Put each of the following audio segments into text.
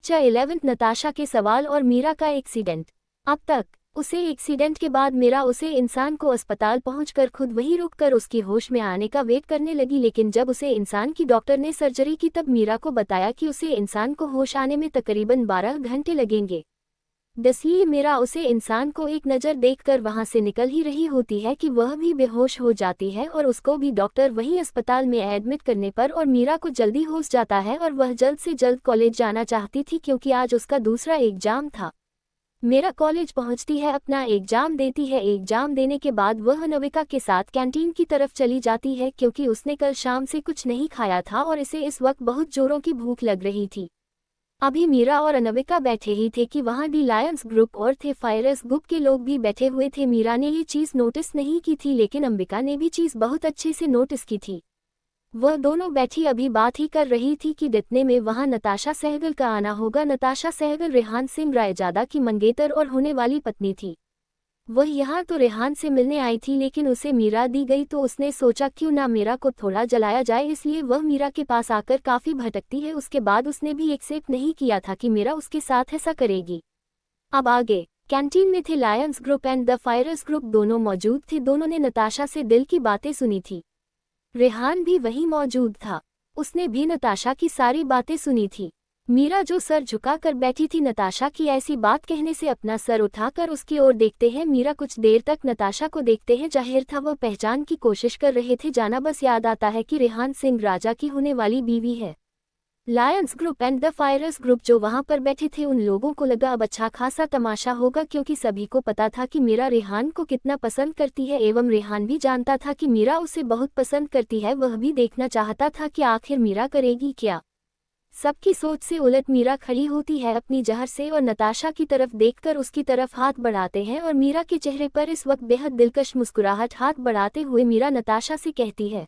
कक्षा 11 नताशा के सवाल और मीरा का एक्सीडेंट। अब तक उसे एक्सीडेंट के बाद मीरा उसे इंसान को अस्पताल पहुंचकर खुद वहीं रुककर उसकी होश में आने का वेट करने लगी, लेकिन जब उसे इंसान की डॉक्टर ने सर्जरी की तब मीरा को बताया कि उसे इंसान को होश आने में तकरीबन 12 घंटे लगेंगे। इसलिए मीरा उसे इंसान को एक नज़र देखकर वहां से निकल ही रही होती है कि वह भी बेहोश हो जाती है और उसको भी डॉक्टर वहीं अस्पताल में एडमिट करने पर और मीरा को जल्दी होश जाता है और वह जल्द से जल्द कॉलेज जाना चाहती थी क्योंकि आज उसका दूसरा एग्जाम था। मीरा कॉलेज पहुंचती है, अपना एग्जाम देती है। एग्जाम देने के बाद वह अनविका के साथ कैंटीन की तरफ चली जाती है क्योंकि उसने कल शाम से कुछ नहीं खाया था और इसे इस वक्त बहुत जोरों की भूख लग रही थी। अभी मीरा और अनविका बैठे ही थे कि वहां दी लायंस ग्रुप और थे फायरस ग्रुप के लोग भी बैठे हुए थे। मीरा ने ये चीज़ नोटिस नहीं की थी, लेकिन अंबिका ने भी चीज़ बहुत अच्छे से नोटिस की थी। वह दोनों बैठी अभी बात ही कर रही थी कि इतने में वहां नताशा सहगल का आना होगा। नताशा सहगल रेहान सिंह रायजादा की मंगेतर और होने वाली पत्नी थी। वह यहाँ तो रेहान से मिलने आई थी, लेकिन उसे मीरा दी गई तो उसने सोचा क्यों ना मीरा को थोड़ा जलाया जाए, इसलिए वह मीरा के पास आकर काफ़ी भटकती है। उसके बाद उसने भी एक्सेप्ट नहीं किया था कि मीरा उसके साथ ऐसा करेगी। अब आगे कैंटीन में थे Lions group and the Fires group, दोनों मौजूद थे। दोनों ने नताशा से दिल की बातें सुनी थी। रेहान भी वहीं मौजूद था, उसने भी नताशा की सारी बातें सुनी थी। मीरा जो सर झुकाकर बैठी थी नताशा की ऐसी बात कहने से अपना सर उठाकर उसकी ओर देखते हैं। मीरा कुछ देर तक नताशा को देखते हैं, जाहिर था वह पहचान की कोशिश कर रहे थे। जाना बस याद आता है कि रेहान सिंह राजा की होने वाली बीवी है। Lions group and the Fires group जो वहां पर बैठे थे उन लोगों को लगा अब अच्छा खासा तमाशा होगा, क्योंकि सभी को पता था कि मीरा रेहान को कितना पसंद करती है एवं रेहान भी जानता था कि मीरा उसे बहुत पसंद करती है। वह भी देखना चाहता था कि आखिर मीरा करेगी क्या। सबकी सोच से उलट मीरा खड़ी होती है अपनी जहर से और नताशा की तरफ देखकर उसकी तरफ हाथ बढ़ाते हैं और मीरा के चेहरे पर इस वक्त बेहद दिलकश मुस्कुराहट। हाथ बढ़ाते हुए मीरा नताशा से कहती है,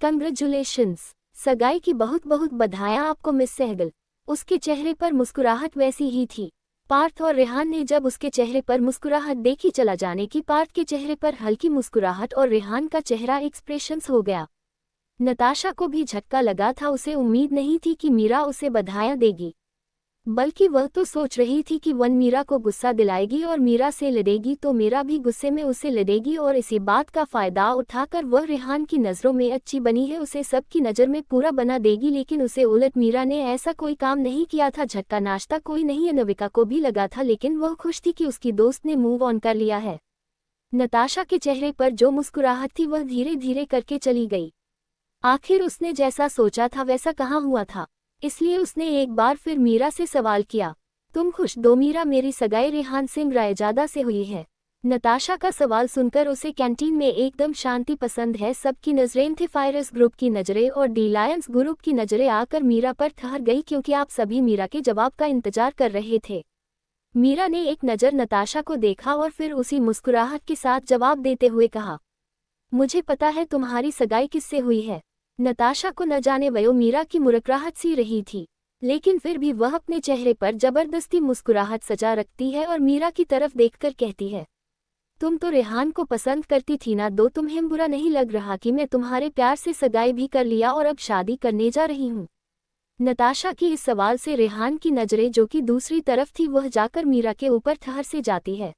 कंग्रेचुलेशंस, सगाई की बहुत बहुत बधाइयां आपको मिस सहगल। उसके चेहरे पर मुस्कुराहट वैसी ही थी। पार्थ और रेहान ने जब उसके चेहरे पर मुस्कुराहट देखी चला जाने की, पार्थ के चेहरे पर हल्की मुस्कुराहट और रेहान का चेहरा एक्सप्रेशंस हो गया। नताशा को भी झटका लगा था, उसे उम्मीद नहीं थी कि मीरा उसे बधाइयां देगी, बल्कि वह तो सोच रही थी कि वन मीरा को गुस्सा दिलाएगी और मीरा से लड़ेगी तो मीरा भी गुस्से में उसे लड़ेगी और इसी बात का फायदा उठाकर वह रेहान की नज़रों में अच्छी बनी है उसे सबकी नज़र में पूरा बना देगी। लेकिन उसे उलट मीरा ने ऐसा कोई काम नहीं किया था। झटका नाश्ता कोई नहीं, अनविका को भी लगा था, लेकिन वह खुश थी कि उसकी दोस्त ने मूव ऑन कर लिया है। नताशा के चेहरे पर जो मुस्कुराहट थी वह धीरे धीरे करके चली गई। आखिर उसने जैसा सोचा था वैसा कहाँ हुआ था, इसलिए उसने एक बार फिर मीरा से सवाल किया, तुम खुश दो मीरा, मेरी सगाई रेहान सिंह रायजादा से हुई है। नताशा का सवाल सुनकर उसे कैंटीन में एकदम शांति पसंद है। सबकी नजरें थे फायरस ग्रुप की नजरें और डी लायंस ग्रुप की नजरें आकर मीरा पर ठहर गई, क्योंकि आप सभी मीरा के जवाब का इंतजार कर रहे थे। मीरा ने एक नज़र नताशा को देखा और फिर उसी मुस्कुराहट के साथ जवाब देते हुए कहा, मुझे पता है तुम्हारी सगाई किससे हुई है। नताशा को न जाने वयो मीरा की मुस्कुराहट सी रही थी, लेकिन फिर भी वह अपने चेहरे पर जबरदस्ती मुस्कुराहट सजा रखती है और मीरा की तरफ देखकर कहती है, तुम तो रेहान को पसंद करती थी ना, दो तुम्हें बुरा नहीं लग रहा कि मैं तुम्हारे प्यार से सगाई भी कर लिया और अब शादी करने जा रही हूँ। नताशा की इस सवाल से रेहान की नजरें जो कि दूसरी तरफ थी वह जाकर मीरा के ऊपर ठहर से जाती है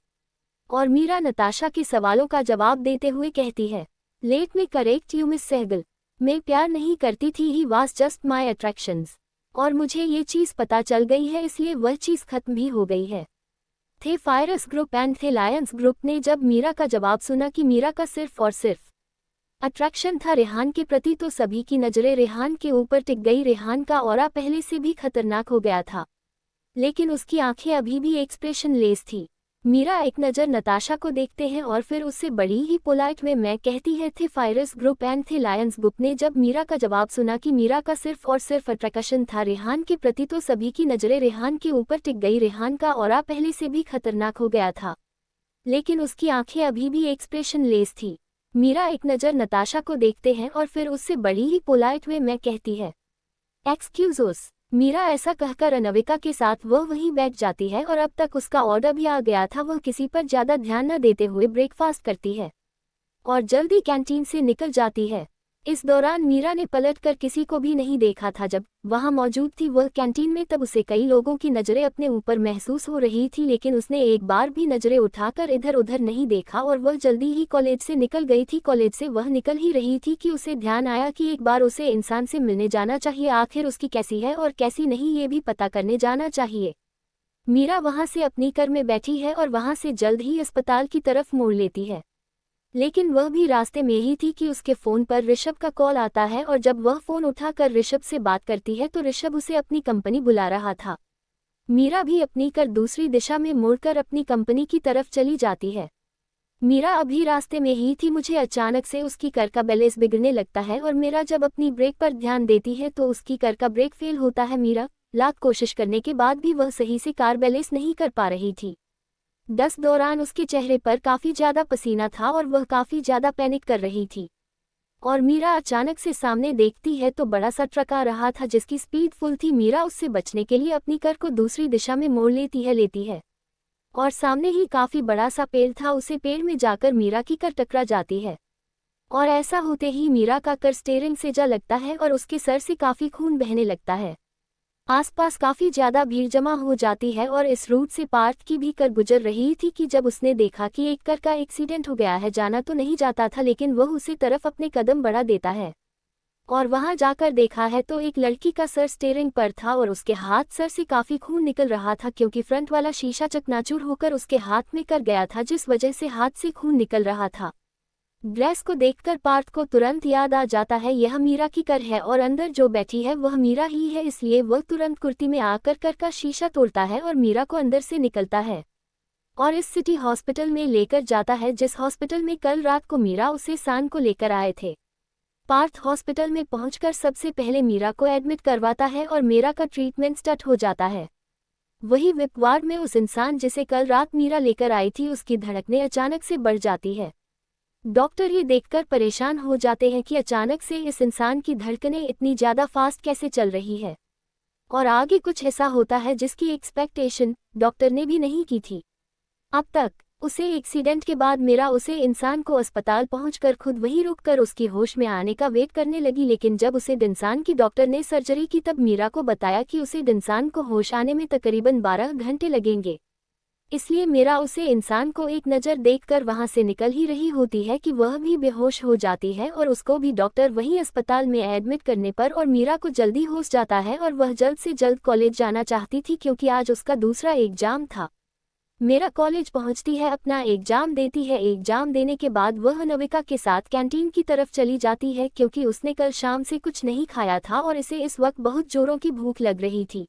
और मीरा नताशा के सवालों का जवाब देते हुए कहती है, let me correct you miss Sahgal, मैं प्यार नहीं करती थी, he was just my attractions, और मुझे ये चीज़ पता चल गई है इसलिए वह चीज़ खत्म भी हो गई है। थे फायरस ग्रुप एंड थे लायंस ग्रुप ने जब मीरा का जवाब सुना कि मीरा का सिर्फ और सिर्फ अट्रैक्शन था रेहान के प्रति, तो सभी की नज़रें रेहान के ऊपर टिक गई। रेहान का ऑरा पहले से भी खतरनाक हो गया था, लेकिन उसकी आंखें अभी भी एक्सप्रेशन लेस थी। मीरा एक नज़र नताशा को देखते हैं और फिर उससे बड़ी ही पोलाइट वे मैं कहती है, थे फायरस ग्रुप एंड थे लायंस ग्रुप ने जब मीरा का जवाब सुना कि मीरा का सिर्फ और सिर्फ अट्रैक्शन था रेहान के प्रति, तो सभी की नज़रें रेहान के ऊपर टिक गई। रेहान का ऑरा पहले से भी खतरनाक हो गया था, लेकिन उसकी आंखें अभी भी एक्सप्रेशन लेस थी। मीरा एक नज़र नताशा को देखते हैं और फिर उससे बड़ी ही पोलाइट वे मैं कहती है, एक्सक्यूज़ोस। मीरा ऐसा कहकर अनविका के साथ वह वहीं बैठ जाती है और अब तक उसका ऑर्डर भी आ गया था। वह किसी पर ज़्यादा ध्यान न देते हुए ब्रेकफास्ट करती है और जल्दी कैंटीन से निकल जाती है। इस दौरान मीरा ने पलटकर किसी को भी नहीं देखा था। जब वहां मौजूद थी वह कैंटीन में, तब उसे कई लोगों की नज़रें अपने ऊपर महसूस हो रही थी, लेकिन उसने एक बार भी नज़रें उठाकर इधर उधर नहीं देखा और वह जल्दी ही कॉलेज से निकल गई थी। कॉलेज से वह निकल ही रही थी कि उसे ध्यान आया कि एक बार उसे इंसान से मिलने जाना चाहिए। आखिर उसकी कैसी है और कैसी नहीं ये भी पता करने जाना चाहिए। मीरा वहां से अपनी कार में बैठी है और वहां से जल्द ही अस्पताल की तरफ मोड़ लेती है, लेकिन वह भी रास्ते में ही थी कि उसके फ़ोन पर ऋषभ का कॉल आता है और जब वह फ़ोन उठाकर ऋषभ से बात करती है तो ऋषभ उसे अपनी कंपनी बुला रहा था। मीरा भी अपनी कार दूसरी दिशा में मोड़कर अपनी कंपनी की तरफ चली जाती है। मीरा अभी रास्ते में ही थी, मुझे अचानक से उसकी कार का बैलेंस बिगड़ने लगता है और मीरा जब अपनी ब्रेक पर ध्यान देती है तो उसकी कार का ब्रेक फेल होता है। मीरा लाख कोशिश करने के बाद भी वह सही से कार बैलेंस नहीं कर पा रही थी। दौरान उसके चेहरे पर काफ़ी ज़्यादा पसीना था और वह काफ़ी ज़्यादा पैनिक कर रही थी। और मीरा अचानक से सामने देखती है तो बड़ा सा ट्रक आ रहा था जिसकी स्पीड फुल थी। मीरा उससे बचने के लिए अपनी कार को दूसरी दिशा में मोड़ लेती है और सामने ही काफ़ी बड़ा सा पेड़ था, उसे पेड़ में जाकर मीरा की कार टकरा जाती है और ऐसा होते ही मीरा का कार स्टीयरिंग से जा लगता है और उसके सर से काफ़ी खून बहने लगता है। आसपास काफ़ी ज़्यादा भीड़ जमा हो जाती है और इस रूट से पार्थ की भी कार गुजर रही थी कि जब उसने देखा कि एक कार का एक्सीडेंट हो गया है। जाना तो नहीं जाता था, लेकिन वह उसी तरफ अपने कदम बढ़ा देता है और वहां जाकर देखा है तो एक लड़की का सर स्टीयरिंग पर था और उसके हाथ सर से काफ़ी खून निकल रहा था, क्योंकि फ्रंट वाला शीशा चकनाचूर होकर उसके हाथ में कर गया था, जिस वजह से हाथ से खून निकल रहा था। ड्रेस को देखकर पार्थ को तुरंत याद आ जाता है यह मीरा की कार है और अंदर जो बैठी है वह मीरा ही है, इसलिए वह तुरंत कुर्ती में आकर कार का शीशा तोड़ता है और मीरा को अंदर से निकलता है और इस सिटी हॉस्पिटल में लेकर जाता है, जिस हॉस्पिटल में कल रात को मीरा उसे सान को लेकर आए थे। पार्थ हॉस्पिटल में पहुंचकर सबसे पहले मीरा को एडमिट करवाता है और मीरा का ट्रीटमेंट स्टार्ट हो जाता है। वही विप वार्ड में उस इंसान जिसे कल रात मीरा लेकर आई थी उसकी धड़कनें अचानक से बढ़ जाती है। डॉक्टर ये देखकर परेशान हो जाते हैं कि अचानक से इस इंसान की धड़कनें इतनी ज़्यादा फास्ट कैसे चल रही है और आगे कुछ ऐसा होता है जिसकी एक्सपेक्टेशन डॉक्टर ने भी नहीं की थी। अब तक उसे एक्सीडेंट के बाद मीरा उसे इंसान को अस्पताल पहुंचकर खुद वहीं रुककर उसकी होश में आने का वेट करने लगी, लेकिन जब उसे इंसान की डॉक्टर ने सर्जरी की तब मीरा को बताया कि उसे इंसान को होश आने में तकरीबन 12 घंटे लगेंगे। इसलिए मीरा उसे इंसान को एक नज़र देखकर वहां से निकल ही रही होती है कि वह भी बेहोश हो जाती है और उसको भी डॉक्टर वहीं अस्पताल में एडमिट करने पर और मीरा को जल्दी होश जाता है और वह जल्द से जल्द कॉलेज जाना चाहती थी, क्योंकि आज उसका दूसरा एग्जाम था। मीरा कॉलेज पहुंचती है, अपना एग्जाम देती है। एग्जाम देने के बाद वह अनविका के साथ कैंटीन की तरफ चली जाती है, क्योंकि उसने कल शाम से कुछ नहीं खाया था और इसे इस वक्त बहुत जोरों की भूख लग रही थी।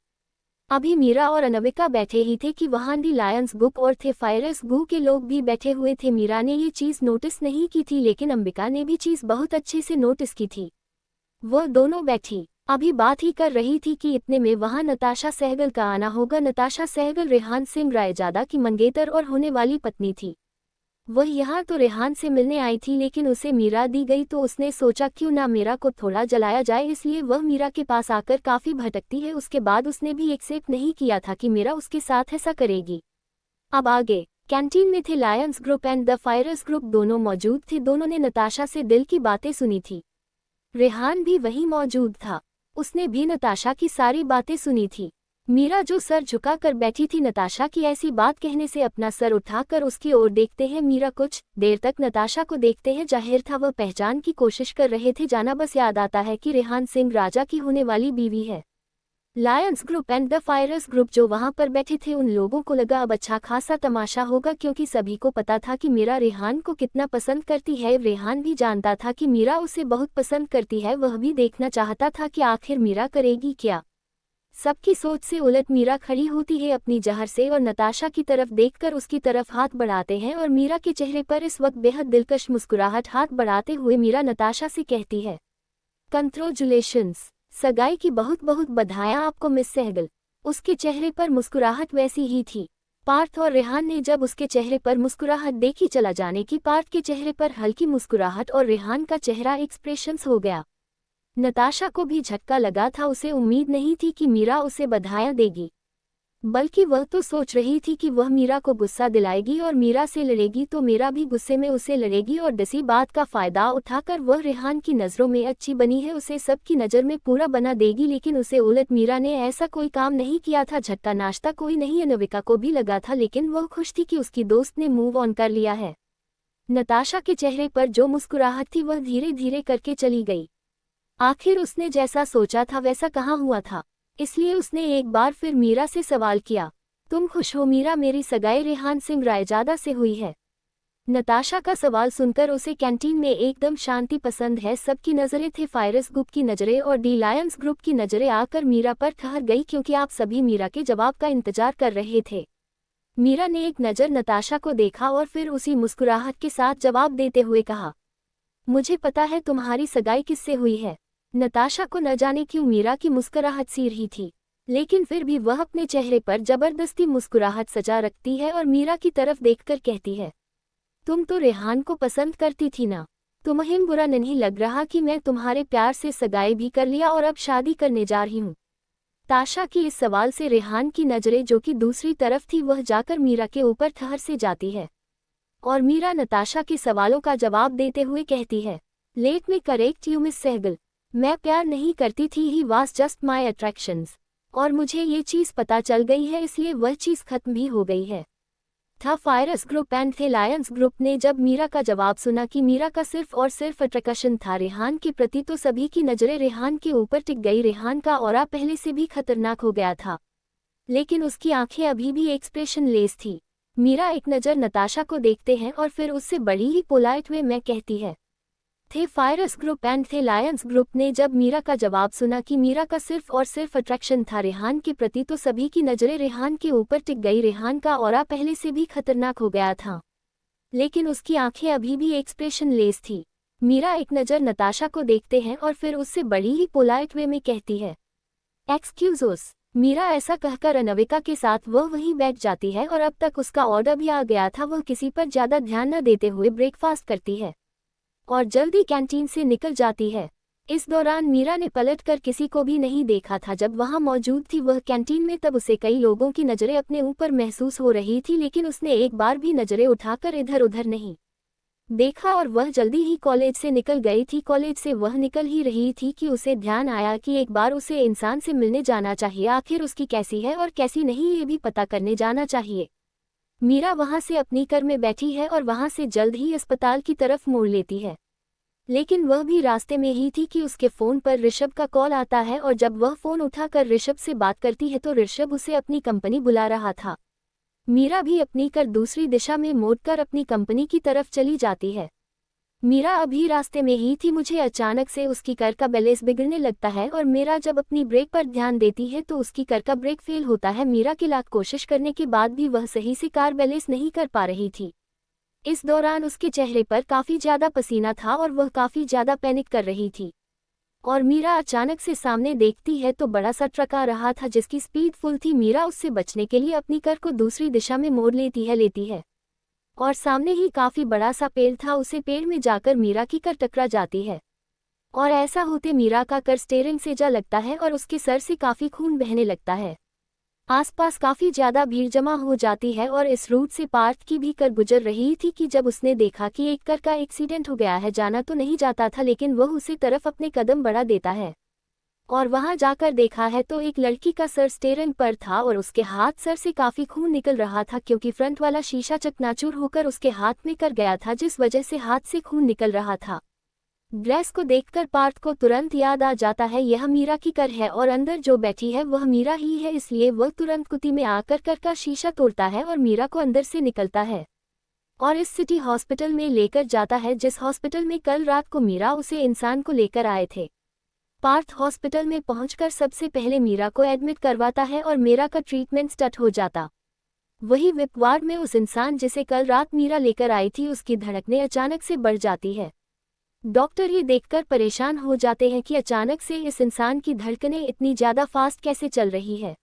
अभी मीरा और अनविका बैठे ही थे कि वहां दी लायंस ग्रुप और थे फायरस ग्रुप के लोग भी बैठे हुए थे। मीरा ने ये चीज़ नोटिस नहीं की थी, लेकिन अंबिका ने भी चीज़ बहुत अच्छे से नोटिस की थी। वह दोनों बैठी अभी बात ही कर रही थी कि इतने में वहां नताशा सहगल का आना होगा। नताशा सहगल रेहान सिंह रायजादा की मंगेतर और होने वाली पत्नी थी। वह यहाँ तो रेहान से मिलने आई थी, लेकिन उसे मीरा दी गई तो उसने सोचा क्यों ना मीरा को थोड़ा जलाया जाए, इसलिए वह मीरा के पास आकर काफ़ी भटकती है। उसके बाद उसने भी एक्सेप्ट नहीं किया था कि मीरा उसके साथ ऐसा करेगी। अब आगे कैंटीन में थे Lions group and the Fires group, दोनों मौजूद थे। दोनों ने नताशा से दिल की बातें सुनी थी। रेहान भी वहीं मौजूद था, उसने भी नताशा की सारी बातें सुनी थी। मीरा जो सर झुकाकर बैठी थी नताशा की ऐसी बात कहने से अपना सर उठाकर उसकी ओर देखते हैं। मीरा कुछ देर तक नताशा को देखते हैं। जाहिर था वह पहचान की कोशिश कर रहे थे। जाना बस याद आता है कि रेहान सिंह राजा की होने वाली बीवी है। Lions group and the Fires group जो वहां पर बैठे थे उन लोगों को लगा अब अच्छा खासा तमाशा होगा, क्योंकि सभी को पता था कि मीरा रेहान को कितना पसंद करती है। रेहान भी जानता था कि मीरा उसे बहुत पसंद करती है। वह भी देखना चाहता था कि आखिर मीरा करेगी क्या। सबकी सोच से उलट मीरा खड़ी होती है अपनी जहर से और नताशा की तरफ देखकर उसकी तरफ हाथ बढ़ाते हैं और मीरा के चेहरे पर इस वक्त बेहद दिलकश मुस्कुराहट। हाथ बढ़ाते हुए मीरा नताशा से कहती है, कंग्रेचुलेशंस, सगाई की बहुत बहुत बधाइयां आपको मिस सहगल। उसके चेहरे पर मुस्कुराहट वैसी ही थी। पार्थ और रेहान ने जब उसके चेहरे पर मुस्कुराहट देखी चला जाने की, पार्थ के चेहरे पर हल्की मुस्कुराहट और रेहान का चेहरा एक्सप्रेशंस हो गया। नताशा को भी झटका लगा था, उसे उम्मीद नहीं थी कि मीरा उसे बधाइयां देगी। बल्कि वह तो सोच रही थी कि वह मीरा को गुस्सा दिलाएगी और मीरा से लड़ेगी तो मीरा भी गुस्से में उसे लड़ेगी और डसी बात का फायदा उठाकर वह रेहान की नज़रों में अच्छी बनी है उसे सबकी नज़र में पूरा बना देगी। लेकिन उसे उलट मीरा ने ऐसा कोई काम नहीं किया था। झट्टा नाश्ता कोई नहीं अनविका को भी लगा था, लेकिन वह खुश थी कि उसकी दोस्त ने मूव ऑन कर लिया है। नताशा के चेहरे पर जो मुस्कुराहट थी वह धीरे धीरे करके चली गई। आखिर उसने जैसा सोचा था वैसा कहाँ हुआ था, इसलिए उसने एक बार फिर मीरा से सवाल किया, तुम खुश हो मीरा? मेरी सगाई रेहान सिंह रायजादा से हुई है। नताशा का सवाल सुनकर उसे कैंटीन में एकदम शांति पसंद है। सबकी नज़रें थे फायरस ग्रुप की नज़रें और डी लायंस ग्रुप की नज़रें आकर मीरा पर ठहर गई, क्योंकि आप सभी मीरा के जवाब का इंतजार कर रहे थे। मीरा ने एक नज़र नताशा को देखा और फिर उसी मुस्कुराहट के साथ जवाब देते हुए कहा, मुझे पता है तुम्हारी सगाई किससे हुई है। नताशा को न जाने क्यों मीरा की मुस्कुराहट सी रही थी, लेकिन फिर भी वह अपने चेहरे पर जबरदस्ती मुस्कुराहट सजा रखती है और मीरा की तरफ देखकर कहती है, तुम तो रेहान को पसंद करती थी ना? तुम्हें बुरा नहीं लग रहा कि मैं तुम्हारे प्यार से सगाई भी कर लिया और अब शादी करने जा रही हूँ? ताशा की इस सवाल से रेहान की नज़रें जो कि दूसरी तरफ थी वह जाकर मीरा के ऊपर ठहर से जाती है और मीरा नताशा के सवालों का जवाब देते हुए कहती है, let me correct you miss Sahgal, मैं प्यार नहीं करती थी, he was just my attractions, और मुझे ये चीज़ पता चल गई है इसलिए वह चीज़ खत्म भी हो गई है। था फायरस ग्रुप एंड थे लायंस ग्रुप ने जब मीरा का जवाब सुना कि मीरा का सिर्फ और सिर्फ अट्रैक्शन था रेहान के प्रति, तो सभी की नज़रें रेहान के ऊपर टिक गई। रेहान का ऑरा पहले से भी खतरनाक हो गया था, लेकिन उसकी आंखें अभी भी एक्सप्रेशन लेस थी। मीरा एक नज़र नताशा को देखते हैं और फिर उससे बड़ी ही पोलाइट वे में कहती है, थे फायरस ग्रुप एंड थे लायंस ग्रुप ने जब मीरा का जवाब सुना कि मीरा का सिर्फ और सिर्फ अट्रैक्शन था रेहान के प्रति, तो सभी की नज़रें रेहान के ऊपर टिक गई। रेहान का ऑरा पहले से भी खतरनाक हो गया था, लेकिन उसकी आंखें अभी भी एक्सप्रेशन लेस थी। मीरा एक नज़र नताशा को देखते हैं और फिर उससे बड़ी ही पोलाइट वे में कहती है, एक्सक्यूज़ोस। मीरा ऐसा कहकर अनविका के साथ वह वहीं बैठ जाती है और अब तक उसका ऑर्डर भी आ गया था। वह किसी पर ज़्यादा ध्यान न देते हुए ब्रेकफास्ट करती है और जल्दी कैंटीन से निकल जाती है। इस दौरान मीरा ने पलटकर किसी को भी नहीं देखा था। जब वहां मौजूद थी वह कैंटीन में, तब उसे कई लोगों की नज़रें अपने ऊपर महसूस हो रही थी, लेकिन उसने एक बार भी नज़रें उठाकर इधर उधर नहीं देखा और वह जल्दी ही कॉलेज से निकल गई थी। कॉलेज से वह निकल ही रही थी कि उसे ध्यान आया कि एक बार उसे इंसान से मिलने जाना चाहिए, आखिर उसकी कैसी है और कैसी नहीं ये भी पता करने जाना चाहिए। मीरा वहां से अपनी कार में बैठी है और वहां से जल्द ही अस्पताल की तरफ मोड़ लेती है, लेकिन वह भी रास्ते में ही थी कि उसके फ़ोन पर ऋषभ का कॉल आता है और जब वह फ़ोन उठाकर ऋषभ से बात करती है तो ऋषभ उसे अपनी कंपनी बुला रहा था। मीरा भी अपनी कार दूसरी दिशा में मोड़कर अपनी कंपनी की तरफ चली जाती है। मीरा अभी रास्ते में ही थी, मुझे अचानक से उसकी कार का बैलेंस बिगड़ने लगता है और मीरा जब अपनी ब्रेक पर ध्यान देती है तो उसकी कार का ब्रेक फेल होता है। मीरा की लाख कोशिश करने के बाद भी वह सही से कार बैलेंस नहीं कर पा रही थी। इस दौरान उसके चेहरे पर काफ़ी ज़्यादा पसीना था और वह काफ़ी ज़्यादा पैनिक कर रही थी और मीरा अचानक से सामने देखती है तो बड़ा सा ट्रक आ रहा था जिसकी स्पीड फुल थी। मीरा उससे बचने के लिए अपनी कार को दूसरी दिशा में मोड़ लेती है और सामने ही काफ़ी बड़ा सा पेड़ था, उसे पेड़ में जाकर मीरा की कार टकरा जाती है और ऐसा होते मीरा का कार स्टीयरिंग से जा लगता है और उसके सर से काफ़ी खून बहने लगता है। आसपास काफ़ी ज़्यादा भीड़ जमा हो जाती है और इस रूट से पार्थ की भी कार गुजर रही थी कि जब उसने देखा कि एक कार का एक्सीडेंट हो गया है। जाना तो नहीं जाता था, लेकिन वह उसी तरफ अपने कदम बढ़ा देता है और वहां जाकर देखा है तो एक लड़की का सर स्टीयरिंग पर था और उसके हाथ सर से काफ़ी खून निकल रहा था, क्योंकि फ्रंट वाला शीशा चकनाचूर होकर उसके हाथ में कर गया था, जिस वजह से हाथ से खून निकल रहा था। ड्रेस को देखकर पार्थ को तुरंत याद आ जाता है यह मीरा की कार है और अंदर जो बैठी है वह मीरा ही है, इसलिए वह तुरंत कुत्ती में आकर कार का शीशा तोड़ता है और मीरा को अंदर से निकलता है और इस सिटी हॉस्पिटल में लेकर जाता है, जिस हॉस्पिटल में कल रात को मीरा उसे इंसान को लेकर आए थे। पार्थ हॉस्पिटल में पहुंचकर सबसे पहले मीरा को एडमिट करवाता है और मीरा का ट्रीटमेंट स्टार्ट हो जाता। वही विप वार्ड में उस इंसान जिसे कल रात मीरा लेकर आई थी उसकी धड़कनें अचानक से बढ़ जाती है। डॉक्टर ये देखकर परेशान हो जाते हैं कि अचानक से इस इंसान की धड़कनें इतनी ज़्यादा फास्ट कैसे चल रही है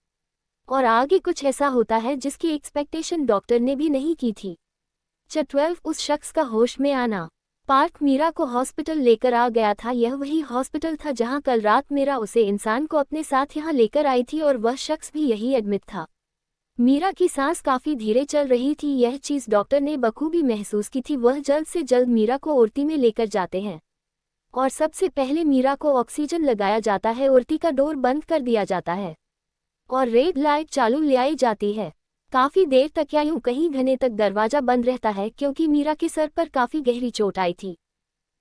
और आगे कुछ ऐसा होता है जिसकी एक्सपेक्टेशन डॉक्टर ने भी नहीं की थी। 12 उस शख्स का होश में आना। पार्थ मीरा को हॉस्पिटल लेकर आ गया था। यह वही हॉस्पिटल था जहां कल रात मीरा उसे इंसान को अपने साथ यहां लेकर आई थी और वह शख्स भी यही एडमिट था। मीरा की सांस काफी धीरे चल रही थी। यह चीज डॉक्टर ने बखूबी महसूस की थी। वह जल्द से जल्द मीरा को ओटी में लेकर जाते हैं और सबसे पहले मीरा को ऑक्सीजन लगाया जाता है। ओटी का डोर बंद कर दिया जाता है और रेड लाइट चालू ले आई जाती है। काफी देर तक या यूं कहीं घंटे तक दरवाजा बंद रहता है क्योंकि मीरा के सर पर काफी गहरी चोट आई थी।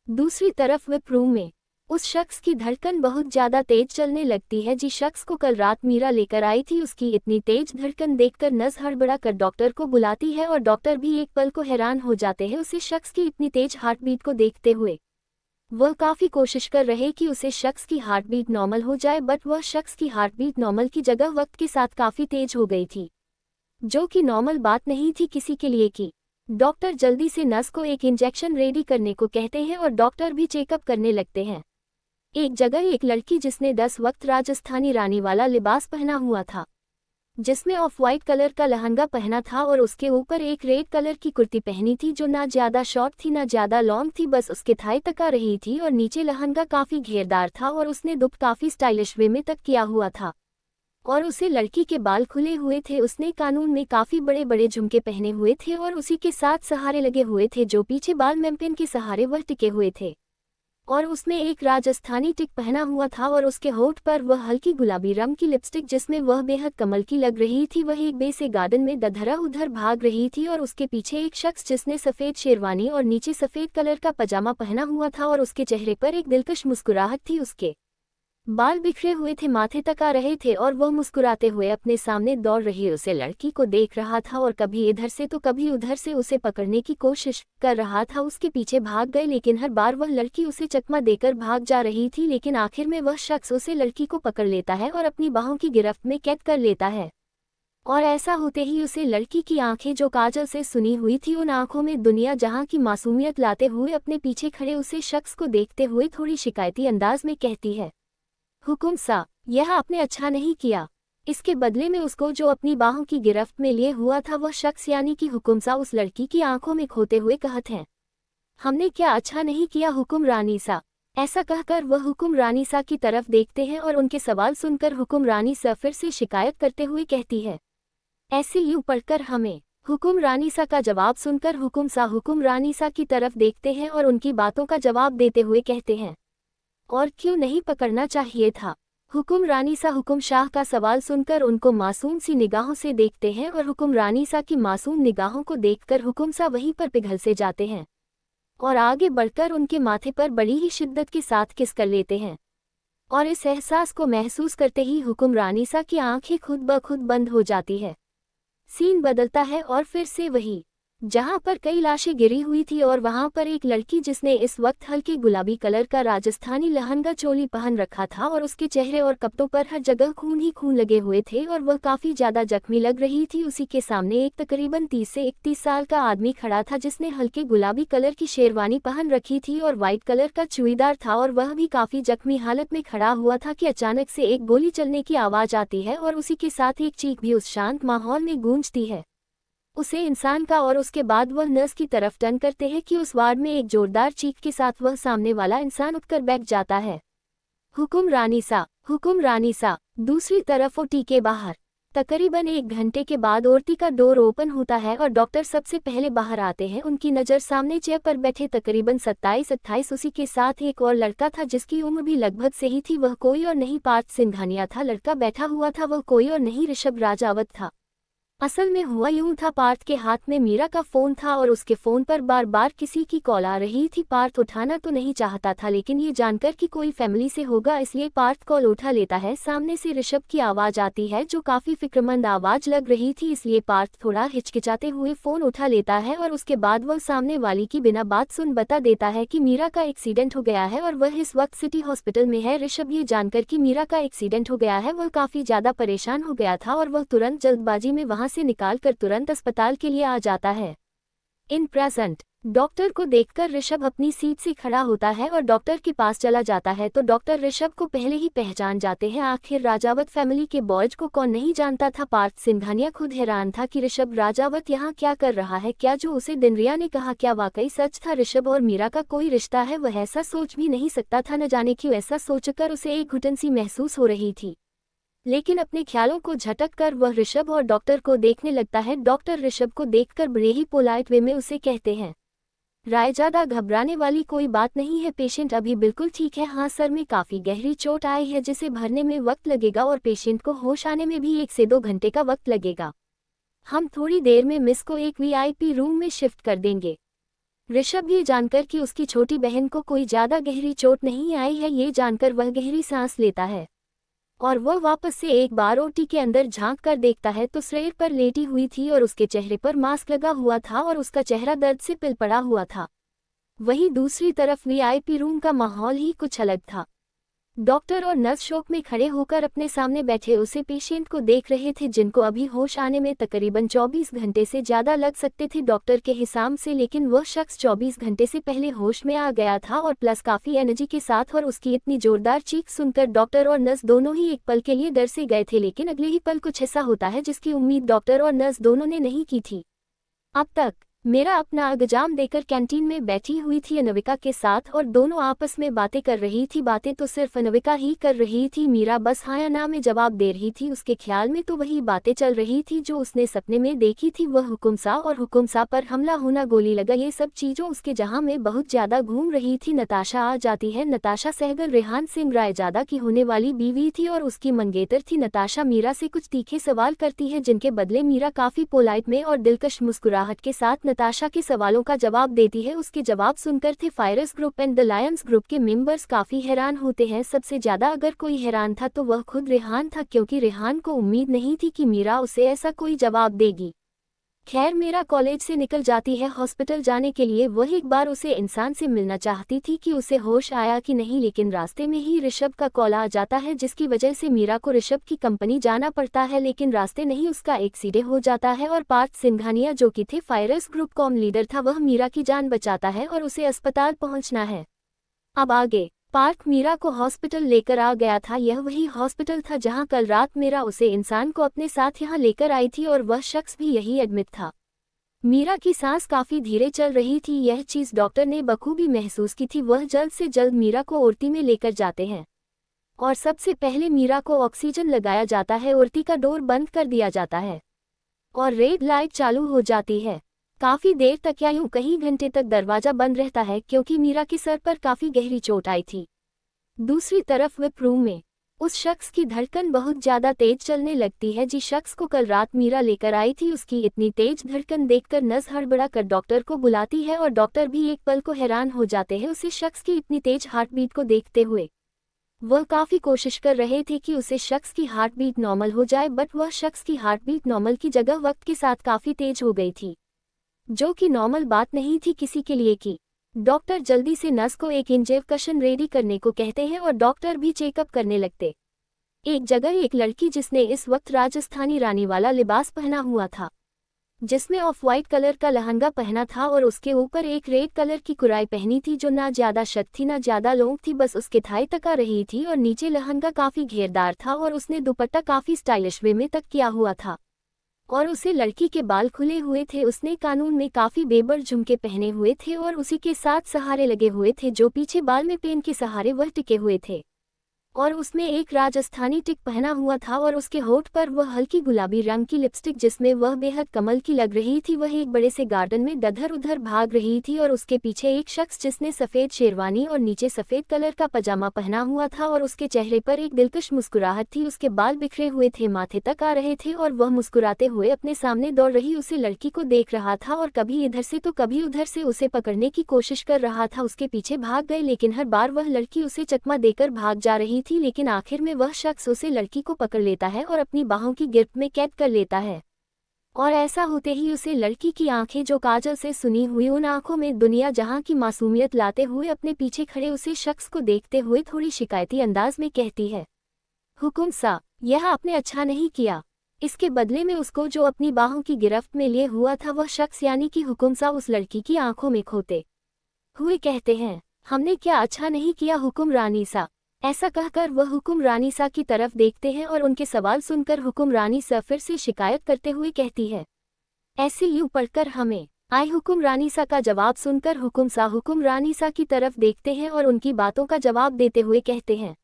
दूसरी तरफ विप रूम में उस शख्स की धड़कन बहुत ज्यादा तेज चलने लगती है। जिस शख्स को कल रात मीरा लेकर आई थी उसकी इतनी तेज धड़कन देखकर नर्स हड़बड़ा कर डॉक्टर को बुलाती है और डॉक्टर भी एक पल को हैरान हो जाते हैं उस शख्स की इतनी तेज हार्टबीट को देखते हुए। वह काफी कोशिश कर रहे कि उसे शख्स की हार्टबीट नॉर्मल हो जाए, बट वह शख्स की हार्टबीट नॉर्मल की जगह वक्त के साथ काफी तेज हो गई थी, जो कि नॉर्मल बात नहीं थी किसी के लिए कि डॉक्टर जल्दी से नर्स को एक इंजेक्शन रेडी करने को कहते हैं और डॉक्टर भी चेकअप करने लगते हैं। एक जगह एक लड़की जिसने 10 वक्त राजस्थानी रानी वाला लिबास पहना हुआ था, जिसमें ऑफ वाइट कलर का लहंगा पहना था और उसके ऊपर एक रेड कलर की कुर्ती पहनी थी जो ना ज्यादा शॉर्ट थी ना ज्यादा लॉन्ग थी, बस उसके थाई तक आ रही थी और नीचे लहंगा काफी घेरदार था और उसने दुप काफी स्टाइलिश वे में तक किया हुआ था और उसे लड़की के बाल खुले हुए थे। उसने कानून में काफी बड़े बड़े झुमके पहने हुए थे और उसी के साथ सहारे लगे हुए थे जो पीछे बाल मेम्पेन के सहारे वह टिके हुए थे और उसने एक राजस्थानी टिक पहना हुआ था और उसके होठ पर वह हल्की गुलाबी रंग की लिपस्टिक जिसमें वह बेहद कमल की लग रही थी। वह एक बे से गार्डन में दधरा उधर भाग रही थी और उसके पीछे एक शख्स जिसने सफेद शेरवानी और नीचे सफेद कलर का पजामा पहना हुआ था और उसके चेहरे पर एक दिलकश मुस्कुराहट थी। उसके बाल बिखरे हुए थे, माथे तक आ रहे थे और वह मुस्कुराते हुए अपने सामने दौड़ रही उसे लड़की को देख रहा था और कभी इधर से तो कभी उधर से उसे पकड़ने की कोशिश कर रहा था। उसके पीछे भाग गए लेकिन हर बार वह लड़की उसे चकमा देकर भाग जा रही थी, लेकिन आखिर में वह शख्स उसे लड़की को पकड़ लेता है और अपनी बाहों की गिरफ्त में कैद कर लेता है। और ऐसा होते ही उसे लड़की की आंखें जो काजल से सुनी हुई थी उन आंखों में दुनिया जहां की मासूमियत लाते हुए अपने पीछे खड़े उसे शख्स को देखते हुए थोड़ी शिकायती अंदाज में कहती है, हुकुम सा, यह आपने अच्छा नहीं किया। इसके बदले में उसको जो अपनी बाहों की गिरफ्त में लिए हुआ था वह शख्स यानी कि हुकुम सा उस लड़की की आंखों में खोते हुए कहते हैं, हमने क्या अच्छा नहीं किया हुकुम रानी सा। ऐसा कहकर वह हुकुम रानी सा की तरफ देखते हैं और उनके सवाल सुनकर हुकुम रानी सा फिर से शिकायत करते हुए कहती है, ऐसे यूं पढ़कर हमें। हुकुम रानी सा का जवाब सुनकर हुकुम रानी सा की तरफ देखते हैं और उनकी बातों का जवाब देते हुए कहते हैं, और क्यों नहीं पकड़ना चाहिए था। हुकुम रानी सा हुकुम शाह का सवाल सुनकर उनको मासूम सी निगाहों से देखते हैं और हुकुम रानी सा की मासूम निगाहों को देखकर हुकुम सा वहीं पर पिघल से जाते हैं और आगे बढ़कर उनके माथे पर बड़ी ही शिद्दत के साथ किस कर लेते हैं। और इस एहसास को महसूस करते ही हुकुम रानी सा की आंखें खुद ब खुद बंद हो जाती है। सीन बदलता है और फिर से वही जहां पर कई लाशें गिरी हुई थी और वहां पर एक लड़की जिसने इस वक्त हल्के गुलाबी कलर का राजस्थानी लहंगा चोली पहन रखा था और उसके चेहरे और कपड़ों पर हर जगह खून ही खून लगे हुए थे और वह काफी ज्यादा जख्मी लग रही थी। उसी के सामने एक तकरीबन 30 से 31 साल का आदमी खड़ा था जिसने हल्के गुलाबी कलर की शेरवानी पहन रखी थी और व्हाइट कलर का चूड़ीदार था और वह भी काफी जख्मी हालत में खड़ा हुआ था कि अचानक से एक गोली चलने की आवाज आती है और उसी के साथ एक चीख भी उस शांत माहौल में गूंजती है उसे इंसान का। और उसके बाद वह नर्स की तरफ टर्न करते हैं कि उस वार्ड में एक जोरदार चीख के साथ वह सामने वाला इंसान उठकर बैठ जाता है। हुकुम रानी सा। दूसरी तरफ ओटी के बाहर तकरीबन 1 घंटे के बाद ओटी का डोर ओपन होता है और डॉक्टर सबसे पहले बाहर आते हैं। उनकी नज़र सामने चेयर पर बैठे तकरीबन 27-28 उसी के साथ एक और लड़का था जिसकी उम्र भी लगभग सही थी। वह कोई और नहीं पार्थ सिंघानिया था। लड़का बैठा हुआ था वह कोई और नहीं ऋषभ राजावत था। असल में हुआ यूं था, पार्थ के हाथ में मीरा का फोन था और उसके फोन पर बार बार किसी की कॉल आ रही थी। पार्थ उठाना तो नहीं चाहता था लेकिन ये जानकर कि कोई फैमिली से होगा इसलिए पार्थ कॉल उठा लेता है। सामने से ऋषभ की आवाज आती है जो काफी फिक्रमंद आवाज लग रही थी, इसलिए पार्थ थोड़ा हिचकिचाते हुए फोन उठा लेता है और उसके बाद वह सामने वाली की बिना बात सुन बता देता है कि मीरा का एक्सीडेंट हो गया है और वह इस वक्त सिटी हॉस्पिटल में है। ऋषभ ये जानकर कि मीरा का एक्सीडेंट हो गया है वह काफी ज्यादा परेशान हो गया था और वह तुरंत जल्दबाजी में वहां से निकालकर तुरंत अस्पताल के लिए आ जाता है। इन प्रेजेंट डॉक्टर को देखकर ऋषभ अपनी सीट से खड़ा होता है और डॉक्टर के पास चला जाता है तो डॉक्टर ऋषभ को पहले ही पहचान जाते हैं। आखिर राजावत फैमिली के बॉयज को कौन नहीं जानता था। पार्थ सिंघानिया खुद हैरान था कि ऋषभ राजावत यहाँ क्या कर रहा है। क्या जो उसे दिनरिया ने कहा क्या वाकई सच था? ऋषभ और मीरा का कोई रिश्ता है? वह ऐसा सोच भी नहीं सकता था। न जाने क्यों ऐसा सोचकर उसे एक घुटन सी महसूस हो रही थी। लेकिन अपने ख्यालों को झटक कर वह ऋषभ और डॉक्टर को देखने लगता है। डॉक्टर ऋषभ को देखकर बड़े ही पोलाइट वे में उसे कहते हैं, रायजादा घबराने वाली कोई बात नहीं है, पेशेंट अभी बिल्कुल ठीक है। हाँ, सर में काफ़ी गहरी चोट आई है जिसे भरने में वक्त लगेगा और पेशेंट को होश आने में भी 1 से 2 घंटे का वक्त लगेगा। हम थोड़ी देर में मिस को एक वीआईपी रूम में शिफ्ट कर देंगे। ऋषभ ये जानकर कि उसकी छोटी बहन को कोई ज़्यादा गहरी चोट नहीं आई है, ये जानकर वह गहरी सांस लेता है और वह वापस से एक बार ओटी के अंदर झांक कर देखता है तो स्ट्रेट पर लेटी हुई थी और उसके चेहरे पर मास्क लगा हुआ था और उसका चेहरा दर्द से पिल पड़ा हुआ था। वहीं दूसरी तरफ वीआईपी रूम का माहौल ही कुछ अलग था। डॉक्टर और नर्स शौक में खड़े होकर अपने सामने बैठे उसे पेशेंट को देख रहे थे जिनको अभी होश आने में तकरीबन 24 घंटे से ज़्यादा लग सकते थे डॉक्टर के हिसाब से, लेकिन वह शख्स 24 घंटे से पहले होश में आ गया था और प्लस काफ़ी एनर्जी के साथ। और उसकी इतनी जोरदार चीख सुनकर डॉक्टर और नर्स दोनों ही एक पल के लिए डर से गए थे, लेकिन अगले ही पल कुछ ऐसा होता है जिसकी उम्मीद डॉक्टर और नर्स दोनों ने नहीं की थी। अब तक मेरा अपना अगजाम देकर कैंटीन में बैठी हुई थी अनविका के साथ और दोनों आपस में बातें कर रही थी। बातें तो सिर्फ अनविका ही कर रही थी, मीरा बस हाँ या ना में जवाब दे रही थी। उसके ख्याल में तो वही बातें चल रही थी जो उसने सपने में देखी थी, वह हुकुमसा और हुकुमसा पर हमला होना, गोली लगा, ये सब चीज़ों उसके जहां में बहुत ज़्यादा घूम रही थी। नताशा आ जाती है। नताशा सहगल रेहान सिंह रायजादा की होने वाली बीवी थी और उसकी मंगेतर थी। नताशा मीरा से कुछ तीखे सवाल करती है जिनके बदले मीरा काफ़ी पोलाइट में और दिलकश मुस्कुराहट के साथ नताशा के सवालों का जवाब देती है। उसके जवाब सुनकर थे Fires group and the Lions group के मेंबर्स काफी हैरान होते हैं। सबसे ज्यादा अगर कोई हैरान था तो वह खुद रेहान था, क्योंकि रेहान को उम्मीद नहीं थी कि मीरा उसे ऐसा कोई जवाब देगी। खैर, मीरा कॉलेज से निकल जाती है हॉस्पिटल जाने के लिए। वह एक बार उसे इंसान से मिलना चाहती थी कि उसे होश आया कि नहीं, लेकिन रास्ते में ही ऋषभ का कॉल आ जाता है जिसकी वजह से मीरा को ऋषभ की कंपनी जाना पड़ता है। लेकिन रास्ते में ही उसका एक्सीडेंट हो जाता है और पार्थ सिंघानिया जो कि थे फायरस ग्रुप कॉम लीडर था, वह मीरा की जान बचाता है और उसे अस्पताल पहुंचना है। अब आगे पार्थ मीरा को हॉस्पिटल लेकर आ गया था। यह वही हॉस्पिटल था जहां कल रात मीरा उसे इंसान को अपने साथ यहां लेकर आई थी और वह शख्स भी यही एडमिट था। मीरा की सांस काफी धीरे चल रही थी, यह चीज डॉक्टर ने बखूबी महसूस की थी। वह जल्द से जल्द मीरा को ओटी में लेकर जाते हैं और सबसे पहले मीरा को ऑक्सीजन लगाया जाता है। ओटी का डोर बंद कर दिया जाता है और रेड लाइट चालू हो जाती है। काफी देर तक या यूं कई घंटे तक दरवाजा बंद रहता है क्योंकि मीरा के सर पर काफी गहरी चोट आई थी। दूसरी तरफ विप रूम में उस शख्स की धड़कन बहुत ज्यादा तेज चलने लगती है। जिस शख्स को कल रात मीरा लेकर आई थी उसकी इतनी तेज धड़कन देखकर नर्स हड़बड़ा कर डॉक्टर को बुलाती है और डॉक्टर भी एक पल को हैरान हो जाते हैं उसी शख्स की इतनी तेज हार्टबीट को देखते हुए। वह काफी कोशिश कर रहे थे कि उसे शख्स की हार्टबीट नॉर्मल हो जाए, बट वह शख्स की हार्टबीट नॉर्मल की जगह वक्त के साथ काफी तेज हो गई थी, जो कि नॉर्मल बात नहीं थी किसी के लिए की। डॉक्टर जल्दी से नर्स को एक इंजेक्शन रेडी करने को कहते हैं और डॉक्टर भी चेकअप करने लगते। एक जगह एक लड़की जिसने इस वक्त राजस्थानी रानी वाला लिबास पहना हुआ था, जिसमें ऑफ वाइट कलर का लहंगा पहना था और उसके ऊपर एक रेड कलर की कुराई पहनी थी जो ना ज्यादा शर्ट थी ना ज्यादा लॉन्ग थी, बस उसके थाई तक आ रही थी और नीचे लहंगा काफी घेरदार था और उसने दुपट्टा काफी स्टाइलिश वे में तक किया हुआ था और उसे लड़की के बाल खुले हुए थे। उसने कानून में काफी बेबर झुमके पहने हुए थे और उसी के साथ सहारे लगे हुए थे जो पीछे बाल में पेन के सहारे वह टिके हुए थे और उसमें एक राजस्थानी टिक पहना हुआ था और उसके होठ पर वह हल्की गुलाबी रंग की लिपस्टिक जिसमें वह बेहद कमल की लग रही थी। वह एक बड़े से गार्डन में दधर उधर भाग रही थी और उसके पीछे एक शख्स जिसने सफेद शेरवानी और नीचे सफेद कलर का पजामा पहना हुआ था और उसके चेहरे पर एक दिलकश मुस्कुराहट थी। उसके बाल बिखरे हुए थे, माथे तक आ रहे थे और वह मुस्कुराते हुए अपने सामने दौड़ रही उसे लड़की को देख रहा था और कभी इधर से तो कभी उधर से उसे पकड़ने की कोशिश कर रहा था। उसके पीछे भाग गए लेकिन हर बार वह लड़की उसे चकमा देकर भाग जा रही थी, लेकिन आखिर में वह शख्स उसे लड़की को पकड़ लेता है और अपनी बाहों की गिरफ्त में कैद कर लेता है और ऐसा होते ही उसे लड़की की आंखें जो काजल से सुनी हुई उन आंखों में दुनिया जहां की मासूमियत लाते हुए अपने पीछे खड़े उसे शख्स को देखते हुए थोड़ी शिकायती अंदाज में कहती है, हुकुम सा, यह आपने अच्छा नहीं किया। इसके बदले में उसको जो अपनी बाहों की गिरफ्त में लिए हुआ था वह शख्स यानी कि हुकुम सा उस लड़की की आंखों में खोते हुए कहते हैं, हमने क्या अच्छा नहीं किया हुकुम रानी सा। ऐसा कहकर वह हुकुम रानी सा की तरफ देखते हैं और उनके सवाल सुनकर हुकुम रानी सा फिर से शिकायत करते हुए कहती है, ऐसे यूं पढ़कर हमें आए। हुकुम रानी सा का जवाब सुनकर हुकुम रानी सा की तरफ देखते हैं और उनकी बातों का जवाब देते हुए कहते हैं,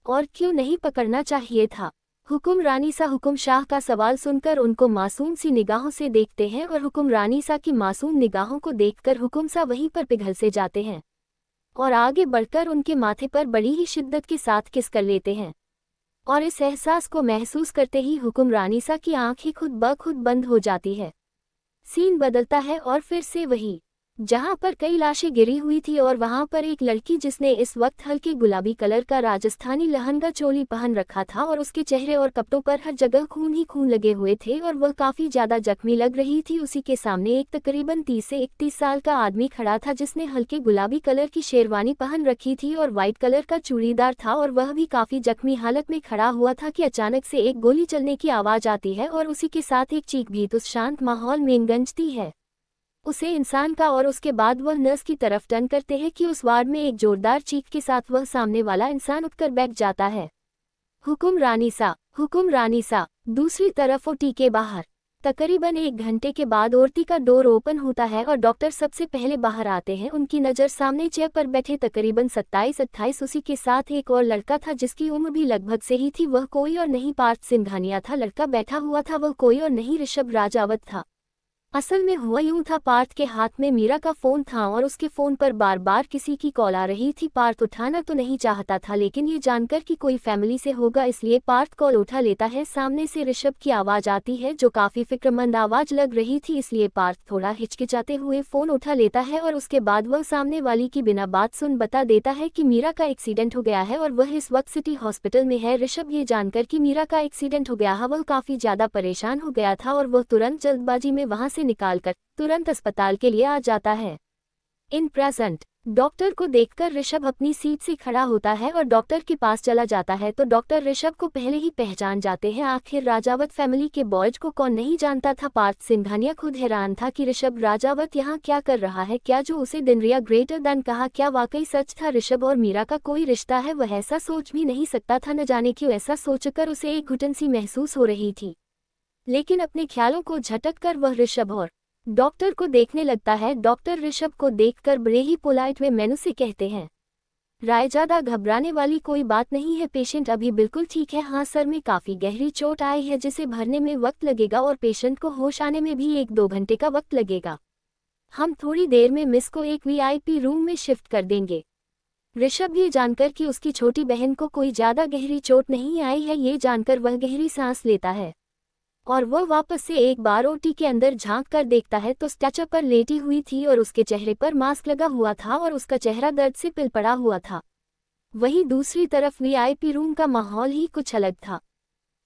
और क्यों नहीं पकड़ना चाहिए था। हुकुम रानीसा हुकुम शाह का सवाल सुनकर उनको मासूम सी निगाहों से देखते हैं और हुकुम रानीसा की मासूम निगाहों को देखकर हुकुम सा वहीं पर पिघल से जाते हैं और आगे बढ़कर उनके माथे पर बड़ी ही शिद्दत के साथ किस कर लेते हैं। और इस एहसास को महसूस करते ही हुकुम रानीसा की आंखें खुद ब खुद बंद हो जाती है। सीन बदलता है और फिर से वही, जहां पर कई लाशें गिरी हुई थी और वहां पर एक लड़की जिसने इस वक्त हल्के गुलाबी कलर का राजस्थानी लहंगा चोली पहन रखा था और उसके चेहरे और कपड़ों पर हर जगह खून ही खून लगे हुए थे और वह काफी ज्यादा जख्मी लग रही थी। उसी के सामने एक तकरीबन 30 से 31 साल का आदमी खड़ा था जिसने हल्के गुलाबी कलर की शेरवानी पहन रखी थी और व्हाइट कलर का चूड़ीदार था और वह भी काफी जख्मी हालत में खड़ा हुआ था कि अचानक से एक गोली चलने की आवाज आती है और उसी के साथ एक चीख भी उस शांत माहौल में गूंजती है उसे इंसान का। और उसके बाद वह नर्स की तरफ टर्न करते हैं कि उस वार्ड में एक जोरदार चीख के साथ वह सामने वाला इंसान उठकर बैठ जाता है। हुकुम रानीसा। दूसरी तरफ ओटी के बाहर तकरीबन 1 घंटे के बाद ओटी का डोर ओपन होता है और डॉक्टर सबसे पहले बाहर आते हैं। उनकी नज़र सामने चेयर पर बैठे तकरीबन 27-28 उसी के साथ एक और लड़का था जिसकी उम्र भी लगभग से ही थी। वह कोई और नहीं पार्थ सिंघानिया था। लड़का बैठा हुआ था वह कोई और नहीं ऋषभ राजावत था। असल में हुआ यूं था, पार्थ के हाथ में मीरा का फोन था और उसके फोन पर बार बार किसी की कॉल आ रही थी। पार्थ उठाना तो नहीं चाहता था लेकिन ये जानकर कि कोई फैमिली से होगा इसलिए पार्थ कॉल उठा लेता है। सामने से ऋषभ की आवाज आती है जो काफी फिक्रमंद आवाज लग रही थी इसलिए पार्थ थोड़ा हिचकिचाते हुए फोन उठा लेता है और उसके बाद वह सामने वाली की बिना बात सुन बता देता है कि मीरा का एक्सीडेंट हो गया है और वह इस वक्त सिटी हॉस्पिटल में है। ऋषभ ये जानकर कि मीरा का एक्सीडेंट हो गया है वह काफी ज्यादा परेशान हो गया था और वह तुरंत जल्दबाजी में वहां से निकालकर तुरंत अस्पताल के लिए आ जाता है। इन प्रेजेंट डॉक्टर को देखकर ऋषभ अपनी सीट से खड़ा होता है और डॉक्टर के पास चला जाता है तो डॉक्टर ऋषभ को पहले ही पहचान जाते हैं। आखिर राजावत फैमिली के बॉयज को कौन नहीं जानता था। पार्थ सिंघानिया खुद हैरान था कि ऋषभ राजावत यहाँ क्या कर रहा है। क्या जो उसे दिनरिया ग्रेटर देन कहा क्या वाकई सच था। ऋषभ और मीरा का कोई रिश्ता है वह ऐसा सोच भी नहीं सकता था। न जाने क्यों ऐसा सोचकर उसे एक घुटन सी महसूस हो रही थी लेकिन अपने ख्यालों को झटक कर वह ऋषभ और डॉक्टर को देखने लगता है। डॉक्टर ऋषभ को देखकर बड़े ही पोलाइट वे मेनू से कहते हैं, रायजादा घबराने वाली कोई बात नहीं है, पेशेंट अभी बिल्कुल ठीक है। हाँ सर में काफ़ी गहरी चोट आई है जिसे भरने में वक्त लगेगा और पेशेंट को होश आने में भी 1-2 घंटे का वक्त लगेगा। हम थोड़ी देर में मिस को एक VIP रूम में शिफ्ट कर देंगे। ऋषभ ये जानकर कि उसकी छोटी बहन को कोई ज़्यादा गहरी चोट नहीं आई है ये जानकर वह गहरी सांस लेता है और वह वापस से एक बार ओटी के अंदर झांक कर देखता है तो स्ट्रेचर पर लेटी हुई थी और उसके चेहरे पर मास्क लगा हुआ था और उसका चेहरा दर्द से पिलपड़ा हुआ था। वहीं दूसरी तरफ VIP रूम का माहौल ही कुछ अलग था।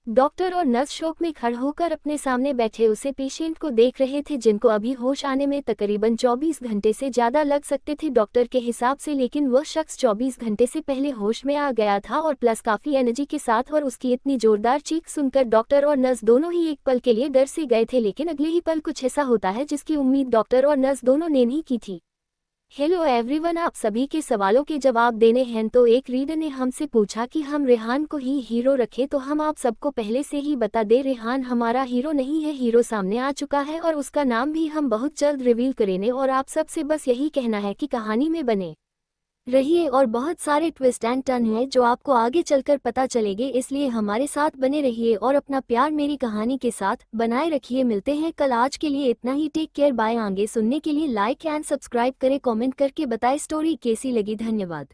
डॉक्टर और नर्स शौक में खड़े होकर अपने सामने बैठे उसे पेशेंट को देख रहे थे जिनको अभी होश आने में तकरीबन 24 घंटे से ज़्यादा लग सकते थे डॉक्टर के हिसाब से, लेकिन वह शख्स 24 घंटे से पहले होश में आ गया था और प्लस काफ़ी एनर्जी के साथ। और उसकी इतनी जोरदार चीख सुनकर डॉक्टर और नर्स दोनों ही एक पल के लिए डर से गए थे लेकिन अगले ही पल कुछ ऐसा होता है जिसकी उम्मीद डॉक्टर और नर्स दोनों ने नहीं की थी। हेलो एवरीवन, आप सभी के सवालों के जवाब देने हैं। तो एक रीडर ने हमसे पूछा कि हम रेहान को ही हीरो रखें, तो हम आप सबको पहले से ही बता दें रेहान हमारा हीरो नहीं है। हीरो सामने आ चुका है और उसका नाम भी हम बहुत जल्द रिवील करेंगे और आप सबसे बस यही कहना है कि कहानी में बने रहिए और बहुत सारे ट्विस्ट एंड टर्न हैं जो आपको आगे चलकर पता चलेंगे, इसलिए हमारे साथ बने रहिए और अपना प्यार मेरी कहानी के साथ बनाए रखिए। मिलते हैं कल, आज के लिए इतना ही। Take care, bye. आगे सुनने के लिए लाइक एंड सब्सक्राइब करें, कमेंट करके बताएं स्टोरी कैसी लगी। धन्यवाद।